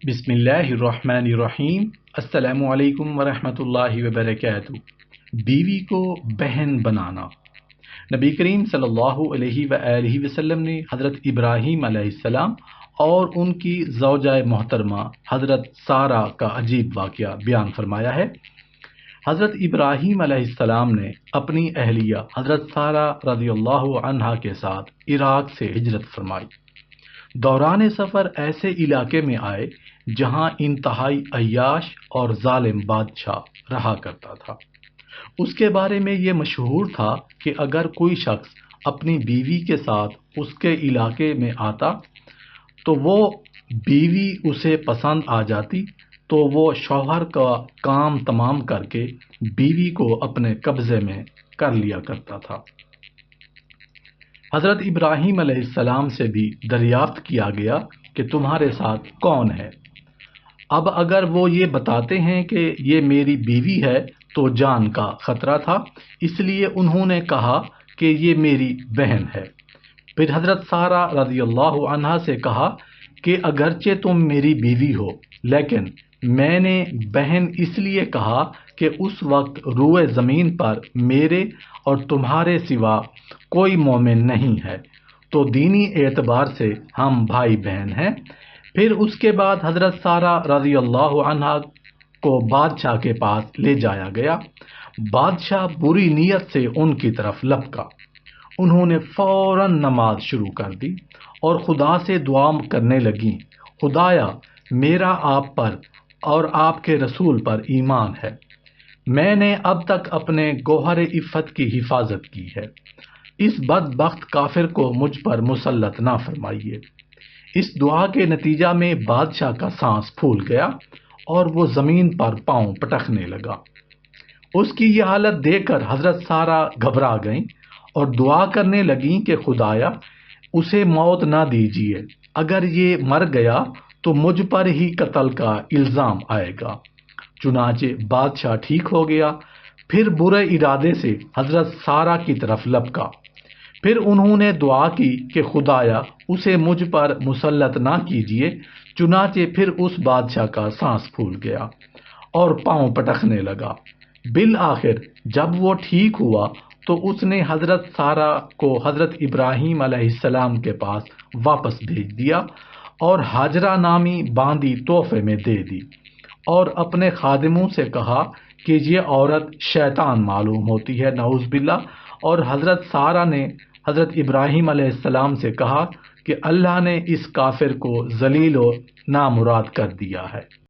بسم اللہ الرحمن الرحیم۔ السلام علیکم ورحمۃ اللہ وبرکاتہ۔ بیوی کو بہن بنانا۔ نبی کریم صلی اللہ علیہ وآلہ وسلم نے حضرت ابراہیم علیہ السلام اور ان کی زوجہ محترمہ حضرت سارہ کا عجیب واقعہ بیان فرمایا ہے۔ حضرت ابراہیم علیہ السلام نے اپنی اہلیہ حضرت سارہ رضی اللہ عنہا کے ساتھ عراق سے ہجرت فرمائی۔ دوران سفر ایسے علاقے میں آئے جہاں انتہائی عیاش اور ظالم بادشاہ رہا کرتا تھا۔ اس کے بارے میں یہ مشہور تھا کہ اگر کوئی شخص اپنی بیوی کے ساتھ اس کے علاقے میں آتا تو وہ بیوی اسے پسند آ جاتی تو وہ شوہر کا کام تمام کر کے بیوی کو اپنے قبضے میں کر لیا کرتا تھا۔ حضرت ابراہیم علیہ السلام سے بھی دریافت کیا گیا کہ تمہارے ساتھ کون ہے؟ اب اگر وہ یہ بتاتے ہیں کہ یہ میری بیوی ہے تو جان کا خطرہ تھا، اس لیے انہوں نے کہا کہ یہ میری بہن ہے۔ پھر حضرت سارہ رضی اللہ عنہا سے کہا کہ اگرچہ تم میری بیوی ہو لیکن میں نے بہن اس لیے کہا کہ اس وقت روئے زمین پر میرے اور تمہارے سوا کوئی مومن نہیں ہے، تو دینی اعتبار سے ہم بھائی بہن ہیں۔ پھر اس کے بعد حضرت سارہ رضی اللہ عنہا کو بادشاہ کے پاس لے جایا گیا۔ بادشاہ بری نیت سے ان کی طرف لپکا۔ انہوں نے فوراً نماز شروع کر دی اور خدا سے دعا کرنے لگیں، خدایا میرا آپ پر اور آپ کے رسول پر ایمان ہے، میں نے اب تک اپنے گوہر عفت کی حفاظت کی ہے، اس بدبخت کافر کو مجھ پر مسلط نہ فرمائیے۔ اس دعا کے نتیجہ میں بادشاہ کا سانس پھول گیا اور وہ زمین پر پاؤں پٹکنے لگا۔ اس کی یہ حالت دیکھ کر حضرت سارہ گھبرا گئیں اور دعا کرنے لگیں کہ خدایا اسے موت نہ دیجیے، اگر یہ مر گیا تو مجھ پر ہی قتل کا الزام آئے گا۔ چنانچہ بادشاہ ٹھیک ہو گیا، پھر برے ارادے سے حضرت سارہ کی طرف لپکا۔ پھر انہوں نے دعا کی کہ خدایا اسے مجھ پر مسلط نہ کیجیے، چنانچہ پھر اس بادشاہ کا سانس پھول گیا اور پاؤں پٹکنے لگا۔ بالآخر جب وہ ٹھیک ہوا تو اس نے حضرت سارہ کو حضرت ابراہیم علیہ السلام کے پاس واپس بھیج دیا اور ہاجرہ نامی باندی تحفے میں دے دی اور اپنے خادموں سے کہا کہ یہ عورت شیطان معلوم ہوتی ہے، نعوذ باللہ۔ اور حضرت سارہ نے حضرت ابراہیم علیہ السلام سے کہا کہ اللہ نے اس کافر کو ذلیل و نامراد کر دیا ہے۔